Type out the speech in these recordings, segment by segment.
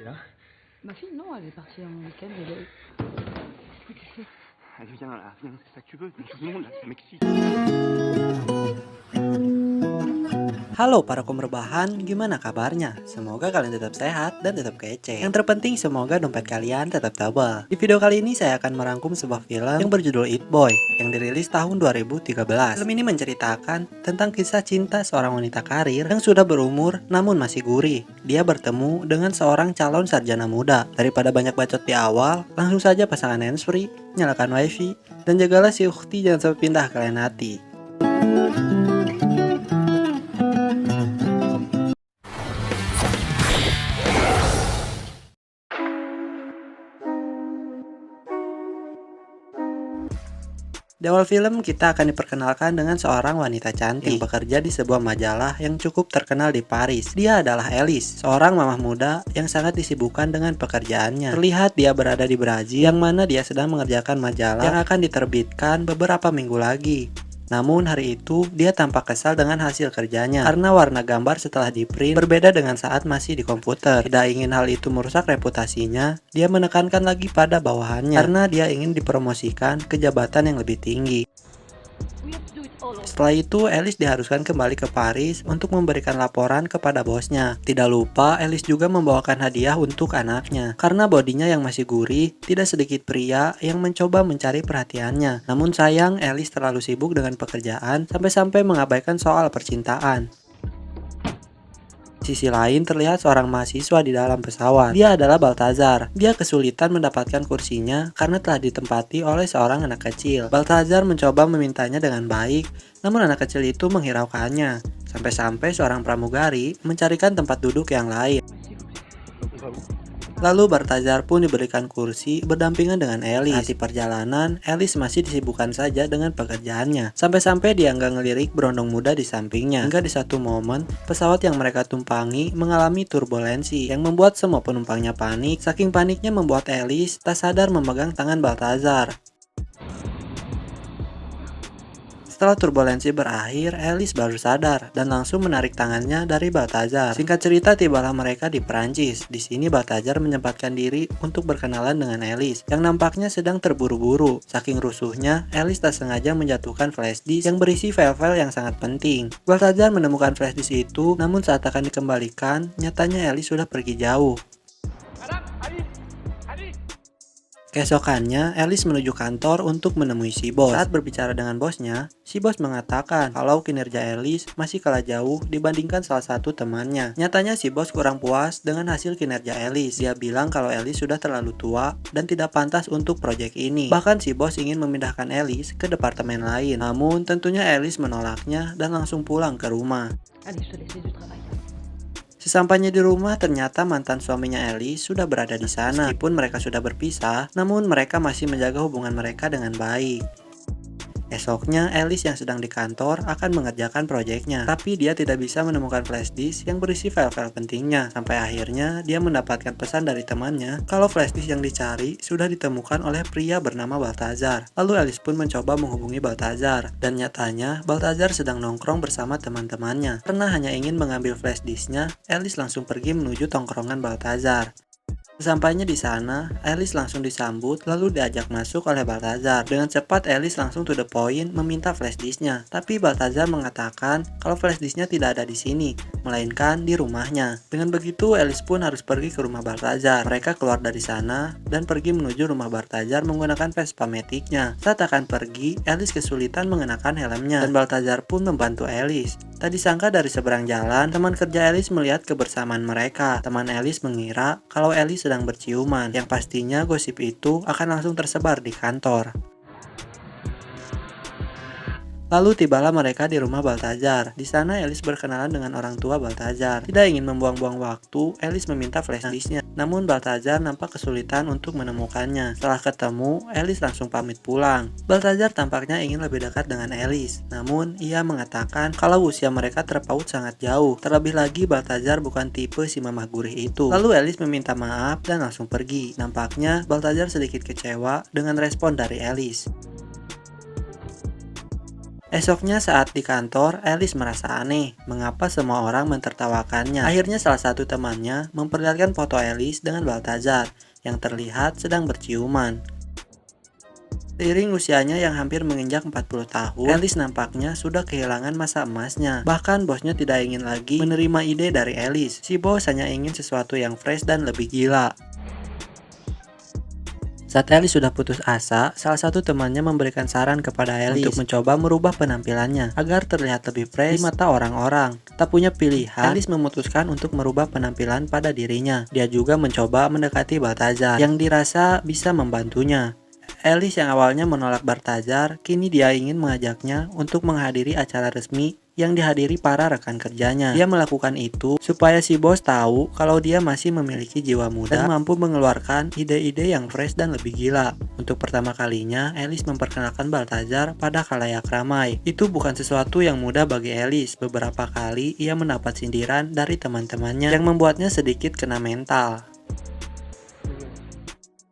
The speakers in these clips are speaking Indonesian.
là? Ma fille, non, elle est partie en week-end. Qu'est-ce que tu fais? Allez, viens là, viens, c'est ça que tu veux. Tout le monde là, ça m'excite. Halo para kumrebahan, gimana kabarnya? Semoga kalian tetap sehat dan tetap kece. Yang terpenting semoga dompet kalian tetap tebal. Di video kali ini saya akan merangkum sebuah film yang berjudul It Boy yang dirilis tahun 2013. Film ini menceritakan tentang kisah cinta seorang wanita karir yang sudah berumur namun masih gurih. Dia bertemu dengan seorang calon sarjana muda. Daripada banyak bacot di awal, langsung saja pasangan handsfree, nyalakan wifi, dan jagalah si ukhti jangan sampai pindah ke lain hati. Di awal film kita akan diperkenalkan dengan seorang wanita cantik yang bekerja di sebuah majalah yang cukup terkenal di Paris. Dia adalah Alice, seorang mamah muda yang sangat disibukkan dengan pekerjaannya. Terlihat dia berada di Brazil yang mana dia sedang mengerjakan majalah yang akan diterbitkan beberapa minggu lagi. Namun hari itu dia tampak kesal dengan hasil kerjanya karena warna gambar setelah di-print berbeda dengan saat masih di komputer. Tidak ingin hal itu merusak reputasinya, dia menekankan lagi pada bawahannya karena dia ingin dipromosikan ke jabatan yang lebih tinggi. Setelah itu, Alice diharuskan kembali ke Paris untuk memberikan laporan kepada bosnya. Tidak lupa, Alice juga membawakan hadiah untuk anaknya. Karena bodinya yang masih gurih, tidak sedikit pria yang mencoba mencari perhatiannya. Namun sayang, Alice terlalu sibuk dengan pekerjaan sampai-sampai mengabaikan soal percintaan. Sisi lain terlihat seorang mahasiswa di dalam pesawat. Dia adalah Balthazar. Dia kesulitan mendapatkan kursinya karena telah ditempati oleh seorang anak kecil. Balthazar mencoba memintanya dengan baik, namun anak kecil itu menghiraukannya. Sampai-sampai seorang pramugari mencarikan tempat duduk yang lain. Lalu Balthazar pun diberikan kursi berdampingan dengan Alice. Di perjalanan, Alice masih disibukkan saja dengan pekerjaannya. Sampai-sampai dia nggak ngelirik berondong muda di sampingnya. Hingga di satu momen, pesawat yang mereka tumpangi mengalami turbulensi yang membuat semua penumpangnya panik. Saking paniknya membuat Alice tak sadar memegang tangan Balthazar. Setelah turbulensi berakhir, Alice baru sadar dan langsung menarik tangannya dari Balthazar. Singkat cerita, tibalah mereka di Perancis. Di sini Balthazar menyempatkan diri untuk berkenalan dengan Alice yang nampaknya sedang terburu-buru. Saking rusuhnya, Alice tak sengaja menjatuhkan flash disk yang berisi file-file yang sangat penting. Balthazar menemukan flash disk itu, namun saat akan dikembalikan, nyatanya Alice sudah pergi jauh. Keesokannya, Alice menuju kantor untuk menemui si bos. Saat berbicara dengan bosnya, si bos mengatakan kalau kinerja Alice masih kalah jauh dibandingkan salah satu temannya. Nyatanya si bos kurang puas dengan hasil kinerja Alice. Dia bilang kalau Alice sudah terlalu tua dan tidak pantas untuk proyek ini. Bahkan si bos ingin memindahkan Alice ke departemen lain. Namun tentunya Alice menolaknya dan langsung pulang ke rumah. Sesampainya di rumah, ternyata mantan suaminya Alice sudah berada di sana. Meskipun mereka sudah berpisah, namun mereka masih menjaga hubungan mereka dengan baik. Esoknya, Alice yang sedang di kantor akan mengerjakan proyeknya, tapi dia tidak bisa menemukan flash disk yang berisi file-file pentingnya. Sampai akhirnya, dia mendapatkan pesan dari temannya kalau flash disk yang dicari sudah ditemukan oleh pria bernama Balthazar. Lalu Alice pun mencoba menghubungi Balthazar, dan nyatanya Balthazar sedang nongkrong bersama teman-temannya. Karena hanya ingin mengambil flash disknya, Alice langsung pergi menuju tongkrongan Balthazar. Sesampainya di sana, Alice langsung disambut lalu diajak masuk oleh Balthazar. Dengan cepat Alice langsung to the point meminta flash disknya. Tapi Balthazar mengatakan kalau flash disknya tidak ada di sini, melainkan di rumahnya. Dengan begitu Alice pun harus pergi ke rumah Balthazar. Mereka keluar dari sana dan pergi menuju rumah Balthazar menggunakan Vespa Matic-nya. Saat akan pergi, Alice kesulitan mengenakan helmnya dan Balthazar pun membantu Alice. Tak disangka dari seberang jalan, teman kerja Alice melihat kebersamaan mereka. Teman Alice mengira kalau Alice sedang berciuman, yang pastinya gosip itu akan langsung tersebar di kantor. Lalu tibalah mereka di rumah Balthazar. Di sana Alice berkenalan dengan orang tua Balthazar. Tidak ingin membuang-buang waktu, Alice meminta flash disknya. Namun Balthazar nampak kesulitan untuk menemukannya. Setelah ketemu, Alice langsung pamit pulang. Balthazar tampaknya ingin lebih dekat dengan Alice. Namun ia mengatakan kalau usia mereka terpaut sangat jauh. Terlebih lagi Balthazar bukan tipe si mamah gurih itu. Lalu Alice meminta maaf dan langsung pergi. Nampaknya Balthazar sedikit kecewa dengan respon dari Alice. Esoknya saat di kantor, Alice merasa aneh, mengapa semua orang mentertawakannya. Akhirnya salah satu temannya memperlihatkan foto Alice dengan Balthazar, yang terlihat sedang berciuman. Seiring usianya yang hampir menginjak 40 tahun, Alice nampaknya sudah kehilangan masa emasnya. Bahkan bosnya tidak ingin lagi menerima ide dari Alice. Si bos hanya ingin sesuatu yang fresh dan lebih gila. Saat Alice sudah putus asa, salah satu temannya memberikan saran kepada Alice untuk mencoba merubah penampilannya agar terlihat lebih fresh di mata orang-orang. Tak punya pilihan, Alice memutuskan untuk merubah penampilan pada dirinya. Dia juga mencoba mendekati Balthazar yang dirasa bisa membantunya. Alice yang awalnya menolak Balthazar, kini dia ingin mengajaknya untuk menghadiri acara resmi yang dihadiri para rekan kerjanya. Dia melakukan itu supaya si bos tahu kalau dia masih memiliki jiwa muda dan mampu mengeluarkan ide-ide yang fresh dan lebih gila. Untuk pertama kalinya, Alice memperkenalkan Balthazar pada khalayak ramai. Itu bukan sesuatu yang mudah bagi Alice. Beberapa kali ia mendapat sindiran dari teman-temannya yang membuatnya sedikit kena mental.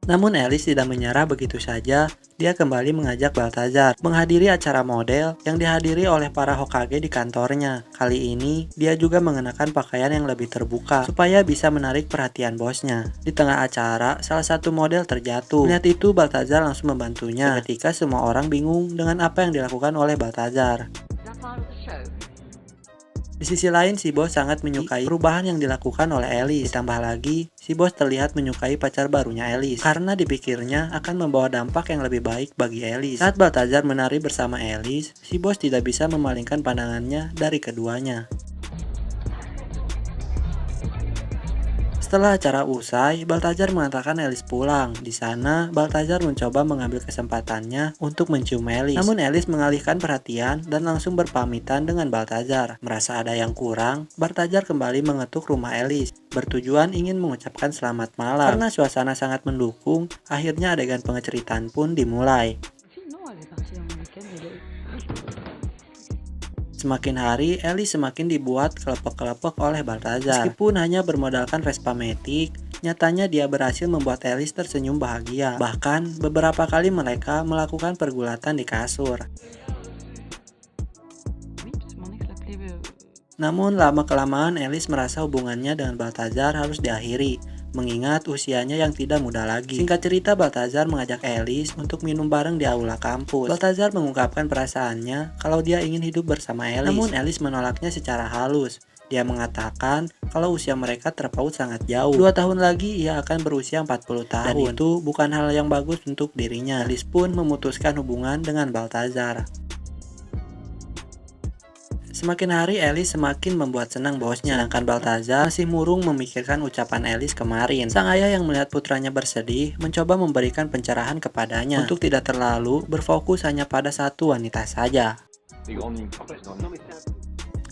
Namun Alice tidak menyerah begitu saja. Dia kembali mengajak Balthazar menghadiri acara model yang dihadiri oleh para Hokage di kantornya. Kali ini, dia juga mengenakan pakaian yang lebih terbuka supaya bisa menarik perhatian bosnya. Di tengah acara, salah satu model terjatuh. Melihat itu, Balthazar langsung membantunya. Ketika semua orang bingung dengan apa yang dilakukan oleh Balthazar. Di sisi lain, si bos sangat menyukai perubahan yang dilakukan oleh Alice. Ditambah lagi, si bos terlihat menyukai pacar barunya Alice karena dipikirnya akan membawa dampak yang lebih baik bagi Alice. Saat Balthazar menari bersama Alice, si bos tidak bisa memalingkan pandangannya dari keduanya. Setelah acara usai, Balthazar mengantarkan Alice pulang. Di sana, Balthazar mencoba mengambil kesempatannya untuk mencium Alice. Namun Alice mengalihkan perhatian dan langsung berpamitan dengan Balthazar. Merasa ada yang kurang, Balthazar kembali mengetuk rumah Alice, bertujuan ingin mengucapkan selamat malam. Karena suasana sangat mendukung, akhirnya adegan pengeceritaan pun dimulai. Semakin hari, Alice semakin dibuat kelepek-kelepek oleh Balthazar. Meskipun hanya bermodalkan Vespa Matic, nyatanya dia berhasil membuat Alice tersenyum bahagia. Bahkan, beberapa kali mereka melakukan pergulatan di kasur. Namun, lama-kelamaan Alice merasa hubungannya dengan Balthazar harus diakhiri, mengingat usianya yang tidak muda lagi. Singkat cerita, Balthazar mengajak Alice untuk minum bareng di aula kampus. Balthazar mengungkapkan perasaannya kalau dia ingin hidup bersama Alice. Namun Alice menolaknya secara halus. Dia mengatakan kalau usia mereka terpaut sangat jauh. 2 tahun lagi ia akan berusia 40 tahun. Dan itu bukan hal yang bagus untuk dirinya. Alice pun memutuskan hubungan dengan Balthazar. Semakin hari, Alice semakin membuat senang bosnya, sedangkan Balthazar masih murung memikirkan ucapan Alice kemarin. Sang ayah yang melihat putranya bersedih mencoba memberikan pencerahan kepadanya untuk tidak terlalu berfokus hanya pada satu wanita saja.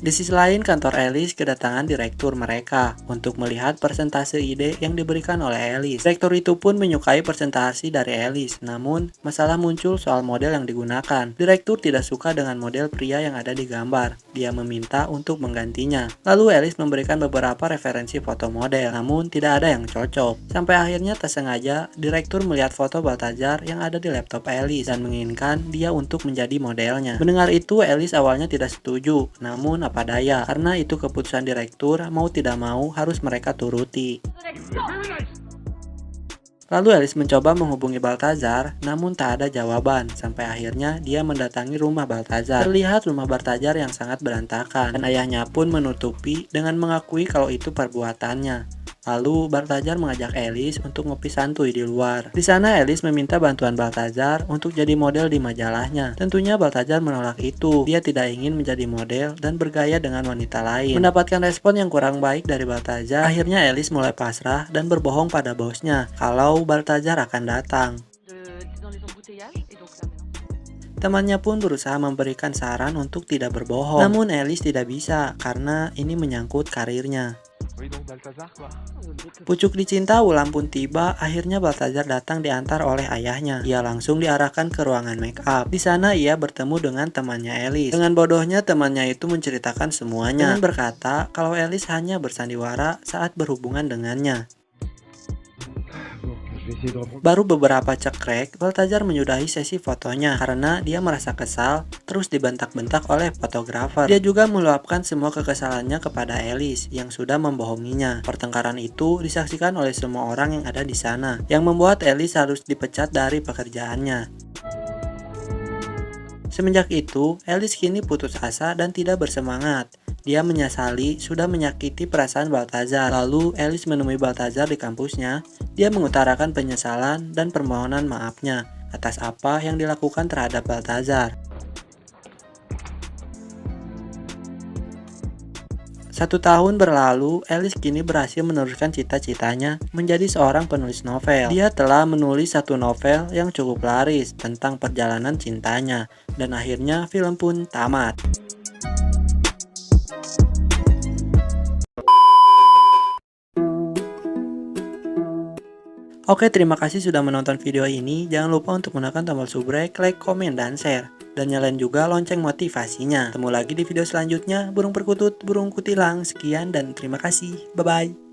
Di sisi lain, kantor Alice kedatangan direktur mereka untuk melihat persentase ide yang diberikan oleh Alice. Direktur itu pun menyukai presentasi dari Alice, namun masalah muncul soal model yang digunakan. Direktur tidak suka dengan model pria yang ada di gambar. Dia meminta untuk menggantinya. Lalu Alice memberikan beberapa referensi foto model, namun tidak ada yang cocok. Sampai akhirnya tak sengaja, direktur melihat foto Balthazar yang ada di laptop Alice dan menginginkan dia untuk menjadi modelnya. Mendengar itu, Alice awalnya tidak setuju, namun apa daya, karena itu keputusan direktur, mau tidak mau harus mereka turuti. Lalu Alice mencoba menghubungi Balthazar, namun tak ada jawaban. Sampai akhirnya dia mendatangi rumah Balthazar. Terlihat rumah Balthazar yang sangat berantakan, dan ayahnya pun menutupi dengan mengakui kalau itu perbuatannya. Lalu Balthazar mengajak Alice untuk ngopi santuy di luar. Di sana Alice meminta bantuan Balthazar untuk jadi model di majalahnya. Tentunya Balthazar menolak itu. Dia tidak ingin menjadi model dan bergaya dengan wanita lain. Mendapatkan respon yang kurang baik dari Balthazar, akhirnya Alice mulai pasrah dan berbohong pada bosnya kalau Balthazar akan datang. Temannya pun berusaha memberikan saran untuk tidak berbohong. Namun Alice tidak bisa karena ini menyangkut karirnya. Pucuk dicinta ulang pun tiba, akhirnya Balthazar datang diantar oleh ayahnya. Ia langsung diarahkan ke ruangan make up. Di sana ia bertemu dengan temannya Alice. Dengan bodohnya temannya itu menceritakan semuanya dan berkata kalau Alice hanya bersandiwara saat berhubungan dengannya. essayer de reprendre. Baru beberapa cekrek, Balthazar menyudahi sesi fotonya karena dia merasa kesal terus dibentak-bentak oleh fotografer. Dia juga meluapkan semua kekesalannya kepada Alice yang sudah membohonginya. Pertengkaran itu disaksikan oleh semua orang yang ada di sana, yang membuat Alice harus dipecat dari pekerjaannya. Semenjak itu, Alice kini putus asa dan tidak bersemangat. Dia menyesali sudah menyakiti perasaan Balthazar. Lalu Alice menemui Balthazar di kampusnya. Dia mengutarakan penyesalan dan permohonan maafnya atas apa yang dilakukan terhadap Balthazar. 1 tahun berlalu, Alice kini berhasil meneruskan cita-citanya menjadi seorang penulis novel. Dia telah menulis 1 novel yang cukup laris tentang perjalanan cintanya, dan akhirnya film pun tamat. Oke, terima kasih sudah menonton video ini. Jangan lupa untuk menekan tombol subrek, like, komen, dan share. Dan nyalain juga lonceng motivasinya. Temu lagi di video selanjutnya. Burung perkutut, burung kutilang. Sekian dan terima kasih. Bye-bye.